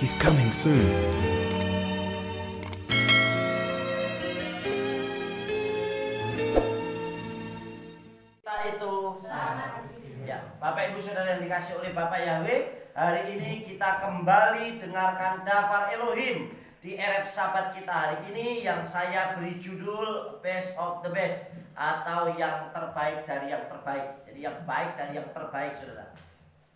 He's coming soon. Kita itu ya, Bapak Ibu Saudara yang dikasih oleh Bapak Yahweh, hari ini kita kembali dengarkan Dafar Elohim di RF Sabat kita hari ini yang saya beri judul Best of the Best atau yang terbaik dari yang terbaik. Jadi yang baik dari yang terbaik, Saudara.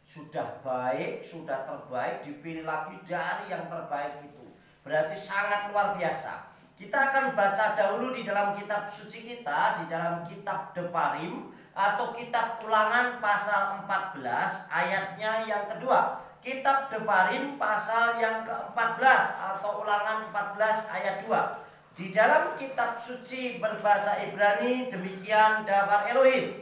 Sudah baik, sudah terbaik, dipilih lagi dari yang terbaik itu. Berarti sangat luar biasa. Kita akan baca dahulu di dalam kitab suci kita, di dalam kitab Devarim atau kitab Ulangan pasal 14 ayatnya yang kedua. Kitab Devarim pasal yang ke-14 atau Ulangan 14 ayat 2. Di dalam kitab suci berbahasa Ibrani demikian Dafar Elohim.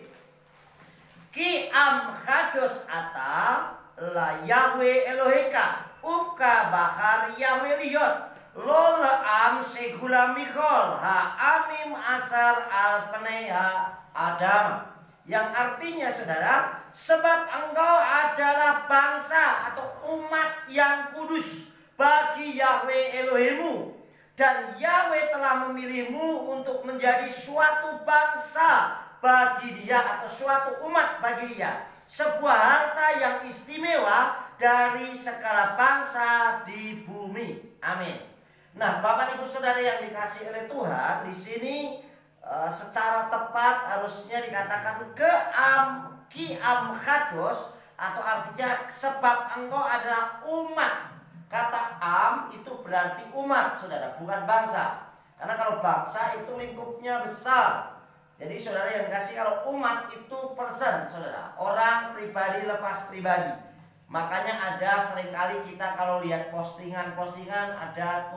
Ki am chados ata la Yahweh Eloheka ufka bahar Yahweh liot lol am segula michol ha amim asar al peneha adam. Yang artinya, saudara, sebab engkau adalah bangsa atau umat yang kudus bagi Yahweh Elohimmu, dan Yahweh telah memilihmu untuk menjadi suatu bangsa bagi dia atau suatu umat bagi dia, sebuah harta yang istimewa dari segala bangsa di bumi. Amin. Nah, Bapak Ibu Saudara yang dikasihi oleh Tuhan, di sini secara tepat harusnya dikatakan ki am chados, atau artinya sebab engkau adalah umat. Kata am itu berarti umat, saudara, bukan bangsa. Karena kalau bangsa itu lingkupnya besar. Jadi saudara yang dikasih, kalau umat itu person, saudara, orang pribadi lepas pribadi. Makanya ada seringkali kita kalau lihat postingan-postingan ada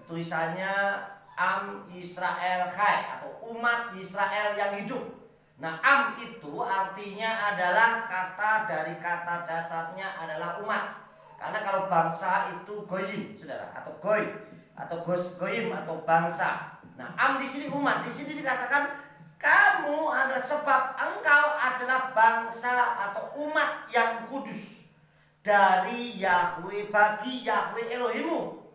tulisannya Am Israel Chai atau umat Israel yang hidup. Nah, am itu artinya adalah dari kata dasarnya adalah umat. Karena kalau bangsa itu goyim, saudara, atau goy atau goyim atau bangsa. Nah, am di sini umat. Di sini dikatakan kamu adalah sebab engkau adalah bangsa atau umat yang kudus dari Yahweh bagi Yahweh Elohimmu.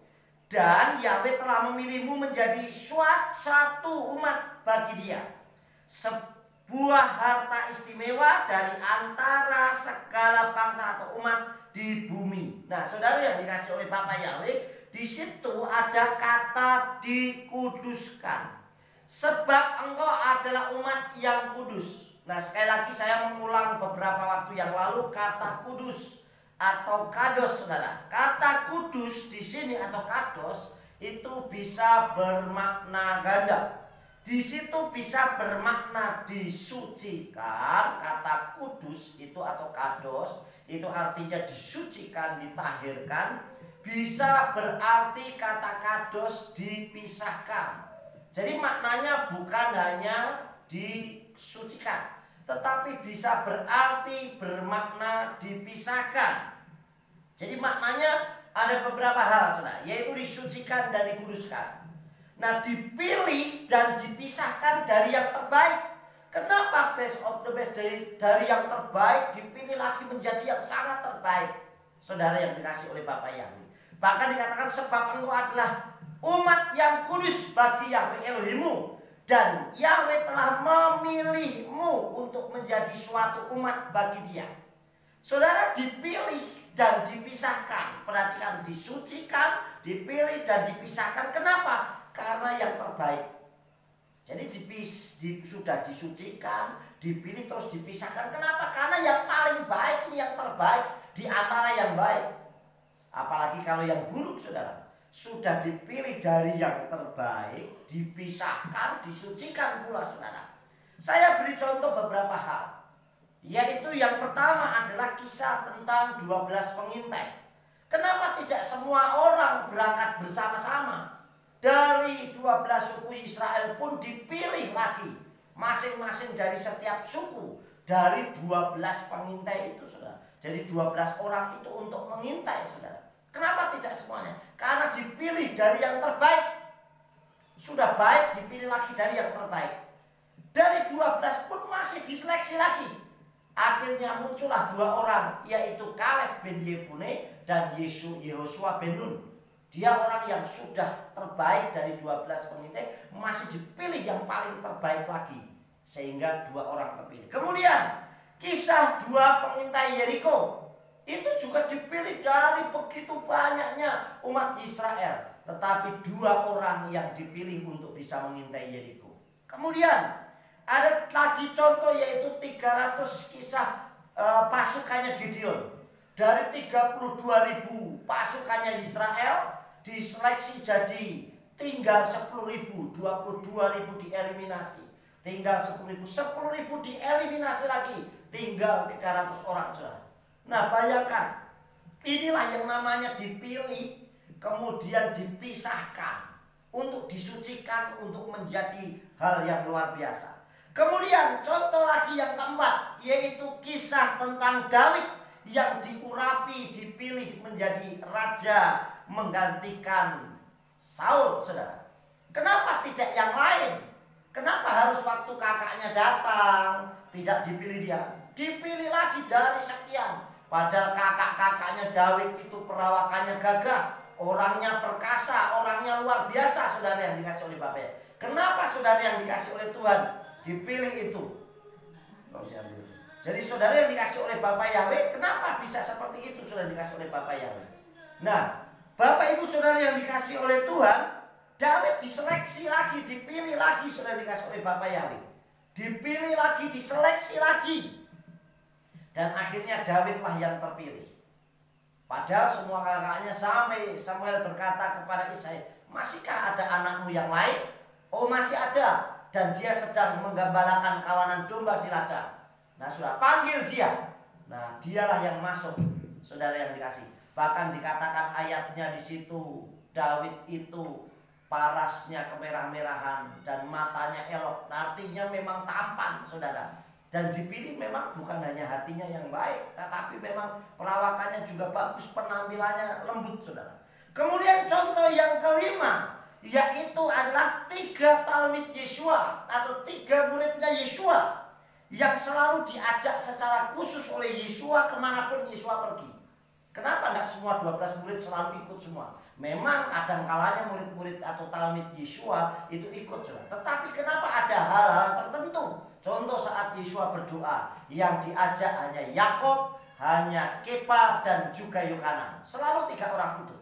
Dan Yahweh telah memilihmu menjadi suatu umat bagi dia, sebuah harta istimewa dari antara segala bangsa atau umat di bumi. Nah, saudara yang dikasih oleh Bapak Yahweh, di situ ada kata dikuduskan. Sebab engkau adalah umat yang kudus. Nah, sekali lagi saya mengulang beberapa waktu yang lalu kata kudus atau kados, saudara. Kata kudus di sini atau kados itu bisa bermakna ganda. Di situ bisa bermakna disucikan. Kata kudus itu atau kados itu artinya disucikan, ditahirkan. Bisa berarti kata kados dipisahkan. Jadi maknanya bukan hanya disucikan, tetapi bisa berarti bermakna dipisahkan. Jadi maknanya ada beberapa hal, saudara, yaitu disucikan dan dikuduskan. Nah, dipilih dan dipisahkan dari yang terbaik. Kenapa best of the best? Dari yang terbaik dipilih lagi menjadi yang sangat terbaik, saudara yang dikasih oleh Bapak Yahweh. Bahkan dikatakan sebab engkau adalah umat yang kudus bagi Yahweh Elohimmu, dan Yahweh telah memilihmu untuk menjadi suatu umat bagi dia. Saudara, dipilih dan dipisahkan. Perhatikan, disucikan, dipilih dan dipisahkan. Kenapa? Karena yang terbaik. Jadi sudah disucikan, dipilih terus dipisahkan. Kenapa? Karena yang paling baik ini yang terbaik di antara yang baik. Apalagi kalau yang buruk, saudara. Sudah dipilih dari yang terbaik, dipisahkan, disucikan pula, saudara. Saya beri contoh beberapa hal. Yaitu yang pertama adalah kisah tentang 12 pengintai. Kenapa tidak semua orang berangkat bersama-sama? Dari 12 suku Israel pun dipilih lagi, masing-masing dari setiap suku, dari 12 pengintai itu, saudara. Jadi 12 orang itu untuk mengintai, saudara. Kenapa tidak semuanya? Karena dipilih dari yang terbaik. Sudah baik, dipilih lagi dari yang terbaik. Dari 12 pun masih diseleksi lagi. Akhirnya muncullah dua orang, yaitu Kaleb bin Yefune dan Yehosua bin Nun. Dia orang yang sudah terbaik dari 12 pengintai, masih dipilih yang paling terbaik lagi, sehingga dua orang terpilih. Kemudian kisah dua pengintai Yeriko, itu juga dipilih dari begitu banyaknya umat Israel, tetapi dua orang yang dipilih untuk bisa mengintai Yeriko. Kemudian ada lagi contoh, yaitu 300 kisah pasukannya Gideon. Dari 32.000 pasukannya Israel diseleksi jadi tinggal 10.000, 22.000 dieliminasi. Tinggal 10.000, 10.000 dieliminasi lagi, tinggal 300 orang saudara. Nah bayangkan, inilah yang namanya dipilih, kemudian dipisahkan untuk disucikan, untuk menjadi hal yang luar biasa. Kemudian contoh lagi yang keempat, yaitu kisah tentang Daud yang diurapi, dipilih menjadi raja menggantikan Saul, saudara. Kenapa tidak yang lain? Kenapa harus waktu kakaknya datang tidak dipilih dia? Dipilih lagi dari sekian. Padahal kakak-kakaknya Daud itu perawakannya gagah, orangnya perkasa, orangnya luar biasa, saudara yang dikasih oleh Bapak. Kenapa saudara yang dikasih oleh Tuhan dipilih itu? Jadi saudara yang dikasih oleh Bapak Yahweh, kenapa bisa seperti itu saudara dikasih oleh Bapak Yahweh? Nah, Bapak Ibu saudara yang dikasih oleh Tuhan, Daud diseleksi lagi, dipilih lagi saudara dikasih oleh Bapak Yahweh. Dipilih lagi, diseleksi lagi. Dan akhirnya Daudlah yang terpilih. Padahal semua kakaknya, sampai Samuel berkata kepada Isai, masihkah ada anakmu yang lain? Oh masih ada. Dan dia sedang menggembalakan kawanan domba di ladang. Nah sudah panggil dia. Nah dialah yang masuk, saudara yang dikasih. Bahkan dikatakan ayatnya di situ, Daud itu parasnya kemerah-merahan dan matanya elok. Artinya memang tampan, saudara. Dan dipilih memang bukan hanya hatinya yang baik, tetapi memang perawakannya juga bagus, penampilannya lembut, saudara. Kemudian contoh yang kelima, yaitu adalah 3 talmid Yesua atau 3 muridnya Yesua yang selalu diajak secara khusus oleh Yesua kemanapun Yesua pergi. Kenapa nggak semua 12 murid selalu ikut semua? Memang ada kalanya murid-murid atau talmid Yesua itu ikut, saudara. Tetapi kenapa ada hal-hal tertentu? Contoh saat Yesua berdoa, yang diajak hanya Yakob, hanya Kepa, dan juga Yohanan. Selalu 3 orang itu.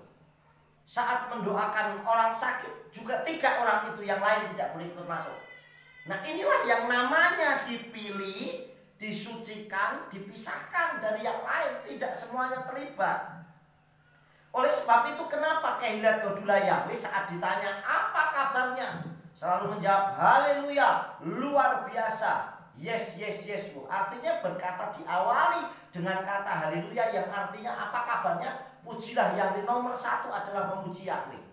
Saat mendoakan orang sakit, juga 3 orang itu, yang lain tidak boleh ikut masuk. Nah inilah yang namanya dipilih, disucikan, dipisahkan dari yang lain. Tidak semuanya terlibat. Oleh sebab itu kenapa Kehilat Godula Yahweh saat ditanya apa kabarnya, selalu menjawab haleluya, luar biasa, yes, yes, yes. Artinya berkata diawali dengan kata haleluya, yang artinya apa kabarnya? Pujilah Yahweh, nomor 1 adalah memuji Yahweh.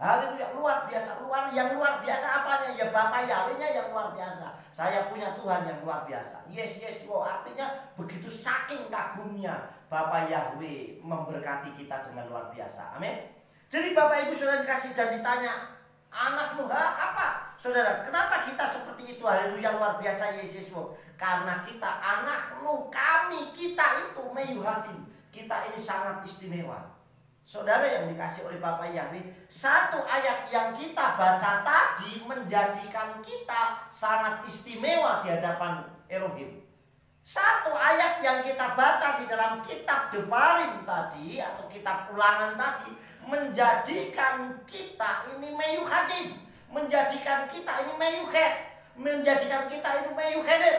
Haleluya, luar biasa. Yang luar biasa apanya? Ya Bapak Yahwehnya yang luar biasa. Saya punya Tuhan yang luar biasa. Yes, yes, wow. Artinya begitu saking kagumnya Bapak Yahweh memberkati kita dengan luar biasa. Amin. Jadi Bapak Ibu saudara dikasih dan ditanya, anakmu apa? Saudara, kenapa kita seperti itu? Haleluya, luar biasa, Yesus. Karena kita anakmu, kami, kita itu meyuhadim. Kita ini sangat istimewa. Saudara yang dikasih oleh Bapak Yahweh, 1 ayat yang kita baca tadi menjadikan kita sangat istimewa di hadapan Elohim. 1 ayat yang kita baca di dalam kitab Devarim tadi atau kitab Ulangan tadi menjadikan kita ini meyuhadim, menjadikan kita ini meyuhed, menjadikan kita ini meyuhedet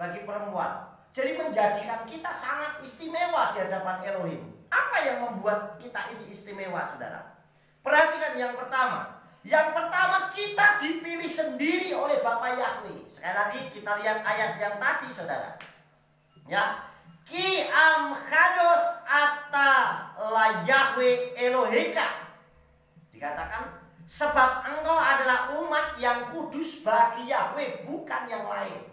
bagi perempuan. Jadi menjadikan kita sangat istimewa di hadapan Elohim. Apa yang membuat kita ini istimewa, saudara? Perhatikan yang pertama. Yang pertama, kita dipilih sendiri oleh Bapak Yahweh. Sekali lagi kita lihat ayat yang tadi, saudara. Ya, Ki amchados ata la Yahweh Eloheka. Dikatakan, sebab engkau adalah umat yang kudus bagi Yahweh, bukan yang lain.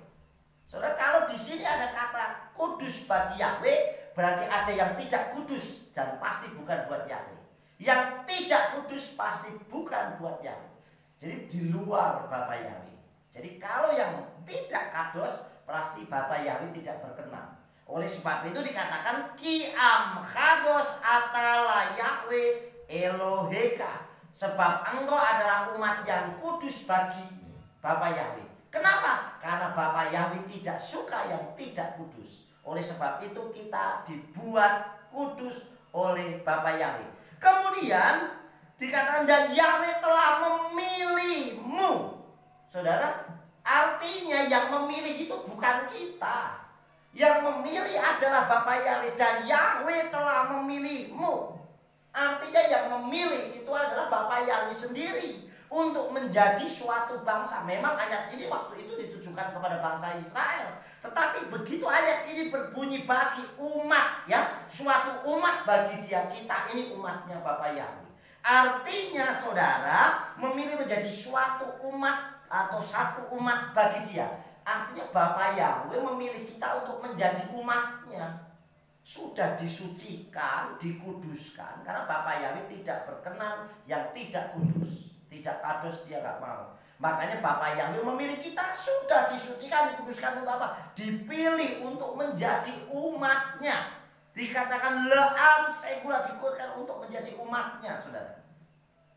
Saudara, kalau di sini ada kata kudus bagi Yahweh, berarti ada yang tidak kudus dan pasti bukan buat Yahweh. Yang tidak kudus pasti bukan buat Yahweh. Jadi di luar Bapak Yahweh. Jadi kalau yang tidak kados, pasti Bapa Yahweh tidak berkenan. Oleh sebab itu dikatakan Kiam kados atala Yahweh Eloheka. Sebab engkau adalah umat yang kudus bagi Bapa Yahweh. Kenapa? Karena Bapa Yahweh tidak suka yang tidak kudus. Oleh sebab itu kita dibuat kudus oleh Bapa Yahweh. Kemudian dikatakan dan Yahweh telah memilihmu. Saudara, artinya yang memilih itu bukan kita. Yang memilih adalah Bapa Yahweh dan Yahweh telah memilihmu. Artinya yang memilih itu adalah Bapa Yahweh sendiri untuk menjadi suatu bangsa. Memang ayat ini waktu itu ditujukan kepada bangsa Israel. Tetapi begitu ayat ini berbunyi bagi umat, ya, suatu umat bagi dia, kita ini umatnya Bapa Yahweh. Artinya saudara memilih menjadi suatu umat atau satu umat bagi dia. Artinya Bapa Yahweh memilih kita untuk menjadi umatnya. Sudah disucikan, dikuduskan. Karena Bapa Yahweh tidak berkenan yang tidak kudus. Tidak kados dia gak mau. Makanya Bapa Yahweh memilih kita. Sudah disucikan, dikuduskan untuk apa? Dipilih untuk menjadi umatnya. Dikatakan le'am segula dikuduskan untuk menjadi umatnya, saudara.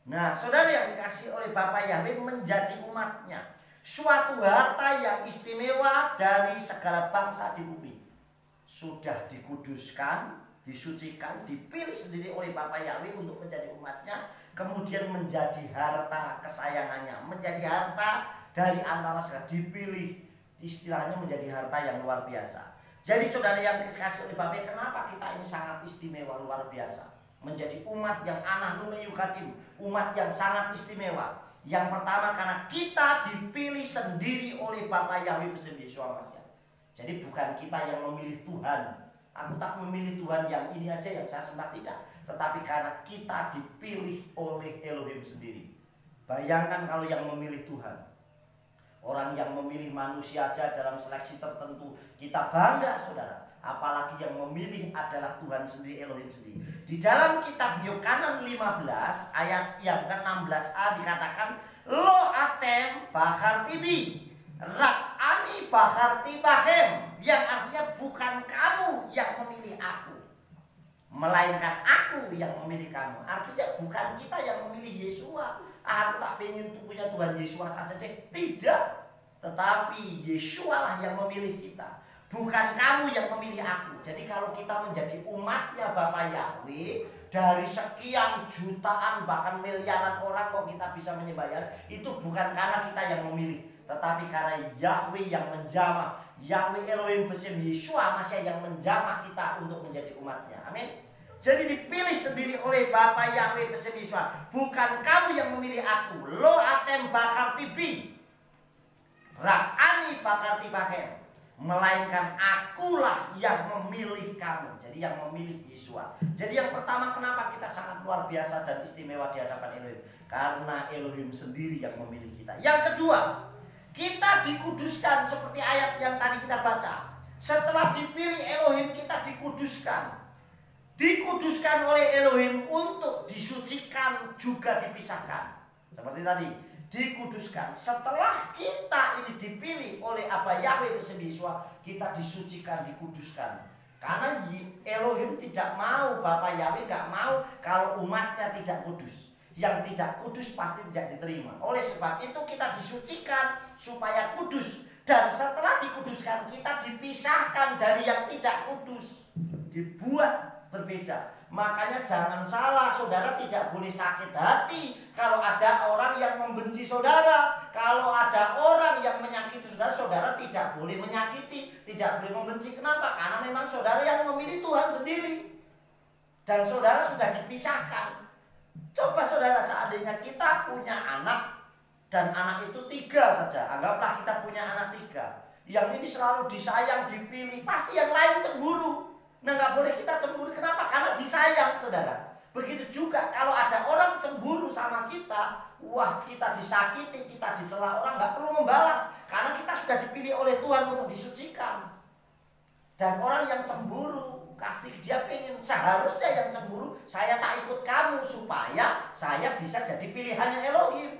Nah, saudara yang dikasih oleh Bapa Yahweh menjadi umatnya. Suatu harta yang istimewa dari segala bangsa di bumi. Sudah dikuduskan, disucikan, dipilih sendiri oleh Bapa Yahweh untuk menjadi umatnya. Kemudian menjadi harta kesayangannya. Menjadi harta dari antara segala, dipilih. Istilahnya menjadi harta yang luar biasa. Jadi saudara yang dikasih oleh Bapa, kenapa kita ini sangat istimewa, luar biasa. Menjadi umat yang anah nune yukatim, umat yang sangat istimewa. Yang pertama karena kita dipilih sendiri oleh Bapa Yahweh beserta Yesus Masih. Jadi bukan kita yang memilih Tuhan. Aku tak memilih Tuhan yang ini aja yang saya sembah, tidak. Tetapi karena kita dipilih oleh Elohim sendiri. Bayangkan kalau yang memilih Tuhan. Orang yang memilih manusia aja dalam seleksi tertentu, kita bangga saudara. Apalagi yang memilih adalah Tuhan sendiri, Elohim sendiri. Di dalam kitab Yohanan 15 ayat yang ke-16a dikatakan lo atem bahar tibi rak ani bahar tibahem, yang artinya bukan kamu yang memilih aku, melainkan aku yang memilih kamu. Artinya bukan kita yang memilih Yesua. Aku tak pengen punya Tuhan Yesua saja deh. Tidak. Tetapi Yesua lah yang memilih kita. Bukan kamu yang memilih aku. Jadi kalau kita menjadi umatnya Bapa Yahweh, dari sekian jutaan bahkan miliaran orang kok kita bisa menyembah, itu bukan karena kita yang memilih, tetapi karena Yahweh yang menjamah. Yahweh Elohim besim Yesua Masih yang menjamah kita untuk menjadi umatnya. Amin. Jadi dipilih sendiri oleh Bapa Yahweh besim Yesua. Bukan kamu yang memilih aku. Lo atem bakar tibi rak ani bakar tibahem, melainkan akulah yang memilih kamu. Jadi yang memilih Yesua. Jadi yang pertama kenapa kita sangat luar biasa dan istimewa di hadapan Elohim? Karena Elohim sendiri yang memilih kita. Yang kedua, kita dikuduskan seperti ayat yang tadi kita baca. Setelah dipilih Elohim, kita dikuduskan. Dikuduskan oleh Elohim untuk disucikan juga dipisahkan. Seperti tadi, dikuduskan. Setelah kita ini dipilih oleh Abba Yahweh beserta Yesua, kita disucikan, dikuduskan. Karena Elohim tidak mau, Bapa Yahweh tidak mau kalau umatnya tidak kudus. Yang tidak kudus pasti tidak diterima. Oleh sebab itu kita disucikan supaya kudus. Dan setelah dikuduskan kita dipisahkan dari yang tidak kudus. Dibuat berbeda. Makanya jangan salah, saudara tidak boleh sakit hati kalau ada orang yang membenci saudara. Kalau ada orang yang menyakiti saudara, saudara tidak boleh menyakiti, tidak boleh membenci. Kenapa? Karena memang saudara yang memilih Tuhan sendiri. Dan saudara sudah dipisahkan. Coba saudara, seandainya kita punya anak dan anak itu 3 saja. Anggaplah kita punya anak 3. Yang ini selalu disayang, dipilih. Pasti yang lain cemburu. Nah, nggak boleh kita cemburu. Kenapa? Karena disayang, saudara. Begitu juga kalau ada orang cemburu sama kita, wah, kita disakiti, kita dicela orang, nggak perlu membalas. Karena kita sudah dipilih oleh Tuhan untuk disucikan. Dan orang yang cemburu, pasti dia pengen, seharusnya yang cemburu, saya tak ikut kamu supaya saya bisa jadi pilihannya Elohim.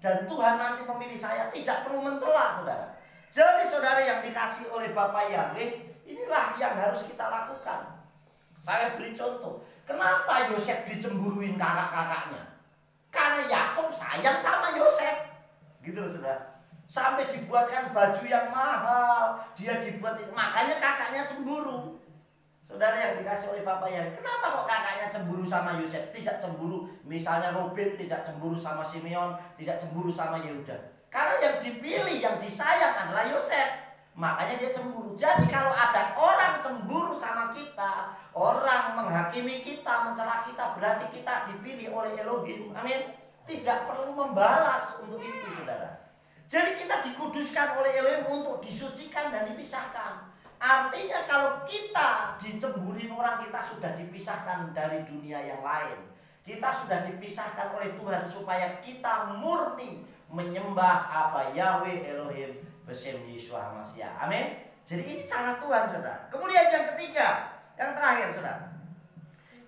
Dan Tuhan nanti memilih saya, tidak perlu mencela, saudara. Jadi saudara yang dikasih oleh Bapa Yahweh, inilah yang harus kita lakukan. Saya beri contoh. Kenapa Yosef dicemburuin kakak-kakaknya? Karena Yakub sayang sama Yosef. Gitu loh saudara. Sampai dibuatkan baju yang mahal, dia dibuatin, makanya kakaknya cemburu. Saudara yang dikasih oleh Bapa Yahweh, kenapa kok kakaknya cemburu sama Yosef? Tidak cemburu, misalnya Robin tidak cemburu sama Simeon, tidak cemburu sama Yehuda. Karena yang dipilih, yang disayang adalah Yosef. Makanya dia cemburu. Jadi kalau ada orang cemburu sama kita, orang menghakimi kita, mencela kita, berarti kita dipilih oleh Elohim. Amin. Tidak perlu membalas untuk itu, saudara. Jadi kita dikuduskan oleh Elohim untuk disucikan dan dipisahkan. Artinya kalau kita dicemburin orang, kita sudah dipisahkan dari dunia yang lain. Kita sudah dipisahkan oleh Tuhan supaya kita murni menyembah apa Yahweh Elohim Besem Yeshua Hamashiach. Amin. Jadi ini cara Tuhan, saudara. Kemudian yang ketiga, yang terakhir, saudara.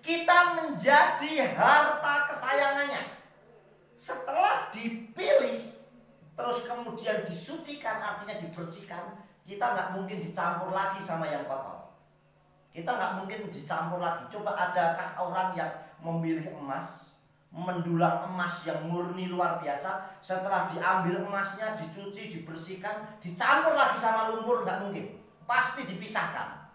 Kita menjadi harta kesayangannya. Setelah dipilih, terus kemudian disucikan, artinya dibersihkan, kita nggak mungkin dicampur lagi sama yang kotor. Kita nggak mungkin dicampur lagi. Coba adakah orang yang memilih emas, mendulang emas yang murni luar biasa, setelah diambil emasnya, dicuci, dibersihkan, dicampur lagi sama lumpur? Nggak mungkin. Pasti dipisahkan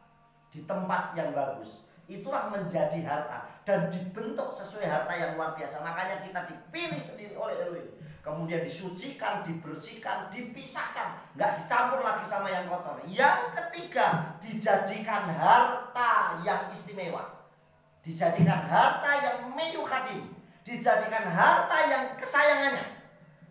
di tempat yang bagus. Itulah menjadi harta dan dibentuk sesuai harta yang luar biasa. Makanya kita dipilih sendiri oleh Elohim, kemudian disucikan, dibersihkan, dipisahkan, nggak dicampur lagi sama yang kotor. Yang ketiga, dijadikan harta yang istimewa, dijadikan harta yang meyukadim, dijadikan harta yang kesayangannya.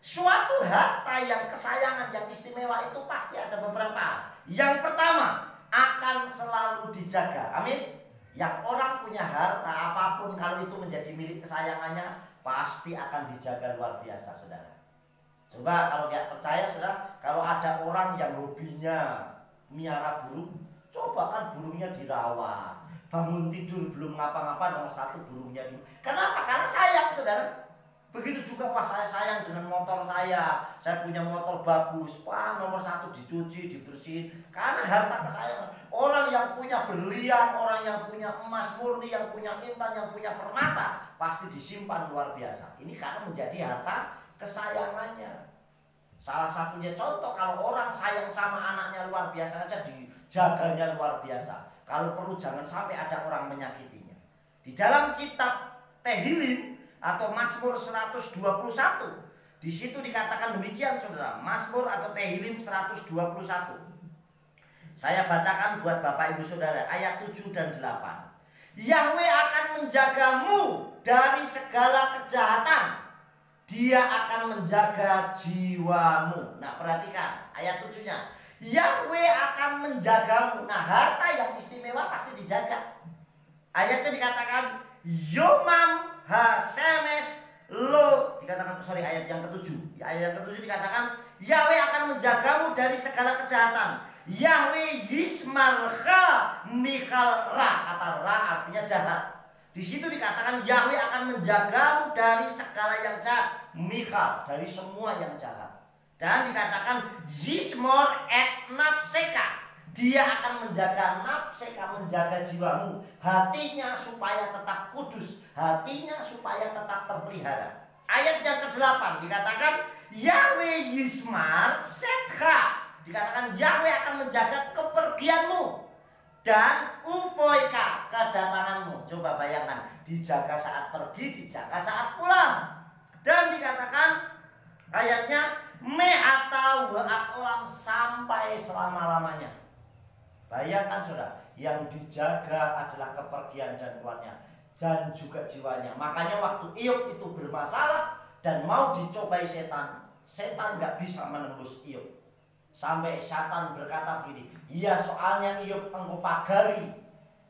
Suatu harta yang kesayangan, yang istimewa itu pasti ada beberapa. Yang pertama, akan selalu dijaga. Amin. Yang orang punya harta apapun, kalau itu menjadi milik kesayangannya, pasti akan dijaga luar biasa, saudara. Coba kalau nggak percaya, saudara, kalau ada orang yang hobinya miara burung, coba kan burungnya dirawat. Bangun tidur belum ngapa-ngapa, nomor satu burungnya dulu. Kenapa? Karena sayang, saudara. Begitu juga, wah saya sayang dengan motor saya punya motor bagus, wah nomor satu dicuci, dibersihin. Karena harta kesayangan. Orang yang punya berlian, orang yang punya emas murni, yang punya intan, yang punya permata, pasti disimpan luar biasa. Ini karena menjadi harta kesayangannya. Salah satunya contoh, kalau orang sayang sama anaknya luar biasa saja, dijaganya luar biasa. Kalau perlu jangan sampai ada orang menyakitinya. Di dalam kitab Tehillim atau Mazmur 121, di situ dikatakan demikian, saudara. Mazmur atau Tehillim 121. Saya bacakan buat Bapak Ibu Saudara, ayat 7 dan 8. Yahweh akan menjagamu dari segala kejahatan. Dia akan menjaga jiwamu. Nah, perhatikan ayat 7-nya. Yahweh akan menjagamu. Nah, harta yang istimewa pasti dijaga. Ayatnya dikatakan Yomam Hasemes lo, dikatakan, ayat yang ke-7. Ayat yang ke-7 dikatakan Yahweh akan menjagamu dari segala kejahatan. Yahweh Yismarcha Mikal Ra. Kata Ra artinya jahat. Di situ dikatakan Yahweh akan menjagamu dari segala yang jahat. Mikal, dari semua yang jahat. Dan dikatakan Yismor et nafseka. Dia akan menjaga nafseka, menjaga jiwamu, hatinya supaya tetap kudus, hatinya supaya tetap terpelihara. Ayat yang ke-8 dikatakan Yahweh Yismar Sekha. Dikatakan Yahweh akan menjaga kepergianmu dan ufoika, kedatanganmu. Coba bayangkan, dijaga saat pergi, dijaga saat pulang. Dan dikatakan ayatnya me'ata wa'at olam, sampai selama-lamanya. Bayangkan saudara, yang dijaga adalah kepergian dan keluarnya dan juga jiwanya. Makanya waktu Iyub itu bermasalah dan mau dicobai setan, setan nggak bisa menembus Iyub. Sampai setan berkata begini, iya soalnya Iyub engkau pagari,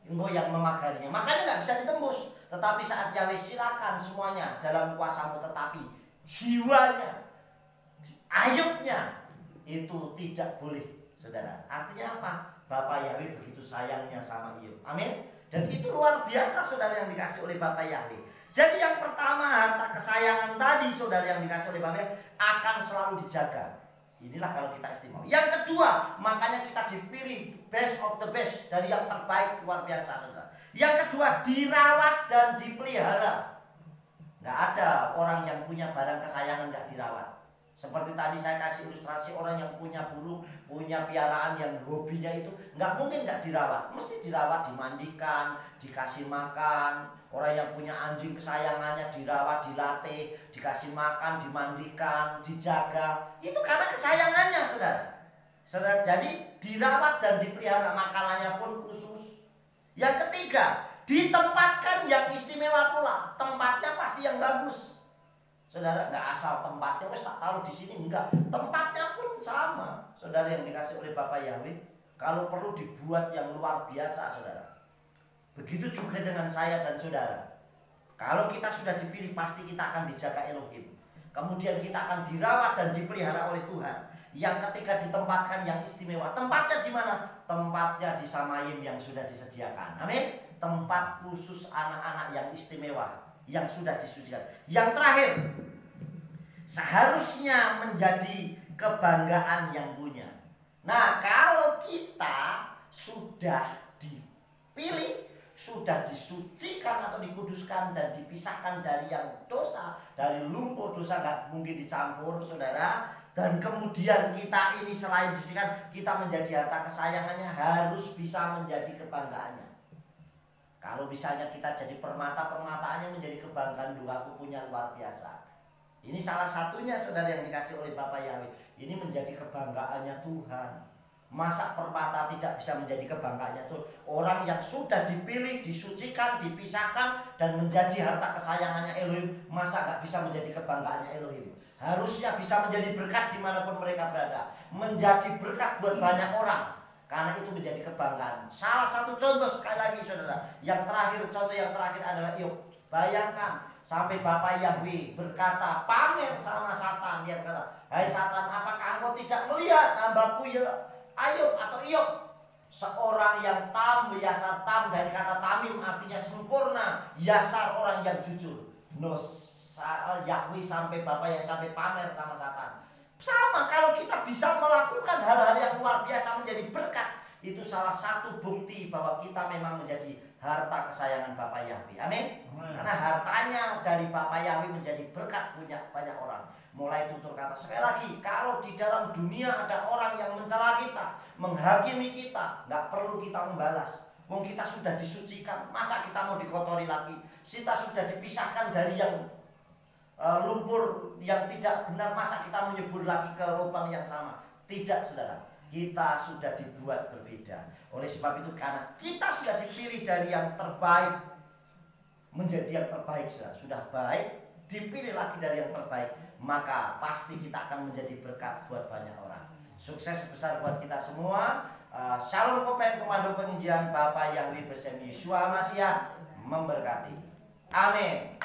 engkau yang memagarinya, makanya nggak bisa ditembus. Tetapi saat Yahweh silakan semuanya dalam kuasamu, tetapi jiwanya, Ayubnya itu tidak boleh, saudara. Artinya apa? Bapak Yahweh begitu sayangnya sama Iyub. Amin. Dan itu luar biasa saudara yang dikasih oleh Bapa Yahweh. Jadi yang pertama, harta kesayangan tadi saudara yang dikasih oleh Bapa Yahweh akan selalu dijaga. Inilah kalau kita istimewa. Yang kedua, makanya kita dipilih best of the best, dari yang terbaik, luar biasa saudara. Yang kedua, dirawat dan dipelihara. Nggak ada orang yang punya barang kesayangan nggak dirawat. Seperti tadi saya kasih ilustrasi orang yang punya burung, punya piaraan yang hobinya itu, nggak mungkin nggak dirawat. Mesti dirawat, dimandikan, dikasih makan. Orang yang punya anjing kesayangannya dirawat, dilatih, dikasih makan, dimandikan, dijaga. Itu karena kesayangannya saudara. Saudara, jadi dirawat dan dipelihara, makanannya pun khusus. Yang ketiga, ditempatkan yang istimewa pula. Tempatnya pasti yang bagus. Saudara, nggak asal tempatnya, wes tak taruh di sini, enggak. Tempatnya pun sama. Saudara yang dikasih oleh Bapa Yahweh, kalau perlu dibuat yang luar biasa, saudara. Begitu juga dengan saya dan saudara. Kalau kita sudah dipilih, pasti kita akan dijaga Elohim. Kemudian kita akan dirawat dan dipelihara oleh Tuhan. Yang ketika ditempatkan yang istimewa. Tempatnya di mana? Tempatnya di Samayim yang sudah disediakan. Amin. Tempat khusus anak-anak yang istimewa, yang sudah disucikan. Yang terakhir, seharusnya menjadi kebanggaan yang punya. Nah, kalau kita sudah dipilih, sudah disucikan atau dikuduskan dan dipisahkan dari yang dosa, dari lumpur dosa nggak mungkin dicampur, saudara. Dan kemudian kita ini selain disucikan, kita menjadi harta kesayangannya, harus bisa menjadi kebanggaannya. Kalau misalnya kita jadi permata-permataannya menjadi kebanggaan, dulu aku punya luar biasa. Ini salah satunya saudara yang dikasih oleh Bapa Yahweh. Ini menjadi kebanggaannya Tuhan. Masa permata tidak bisa menjadi kebanggaannya Tuhan? Orang yang sudah dipilih, disucikan, dipisahkan, dan menjadi harta kesayangannya Elohim, masa gak bisa menjadi kebanggaannya Elohim? Harusnya bisa menjadi berkat dimanapun mereka berada. Menjadi berkat buat banyak orang. Karena itu menjadi kebanggaan. Salah satu contoh sekali lagi saudara. Yang terakhir, contoh yang terakhir adalah Ayub. Bayangkan sampai Bapa Yahweh berkata, pamer sama Satan. Dia berkata, hai Satan, apakah engkau tidak melihat hambaku ya Ayub atau Ayub? Seorang yang tam, yasar tam, dari kata tamim artinya sempurna. Yasar orang yang jujur. Yahweh sampai Bapa yang sampai pamer sama Satan. Sama, kalau kita bisa melakukan hal-hal yang luar biasa menjadi berkat, itu salah satu bukti bahwa kita memang menjadi harta kesayangan Bapa Yahweh. Amin. Karena hartanya dari Bapa Yahweh menjadi berkat punya banyak orang. Mulai tutur kata, sekali lagi, kalau di dalam dunia ada orang yang mencela kita, menghakimi kita, nggak perlu kita membalas. Wong kita sudah disucikan, masa kita mau dikotori lagi? Kita sudah dipisahkan dari yang lumpur yang tidak benar, masa kita menyebur lagi ke lubang yang sama? Tidak saudara, kita sudah dibuat berbeda. Oleh sebab itu, karena kita sudah dipilih dari yang terbaik menjadi yang terbaik, saudara. Sudah baik, dipilih lagi dari yang terbaik, maka pasti kita akan menjadi berkat buat banyak orang. Sukses besar buat kita semua. Shalom Kopen, Komando Penginjilan Bapa Yahweh bersama Yeshua Mashiach memberkati. Amin.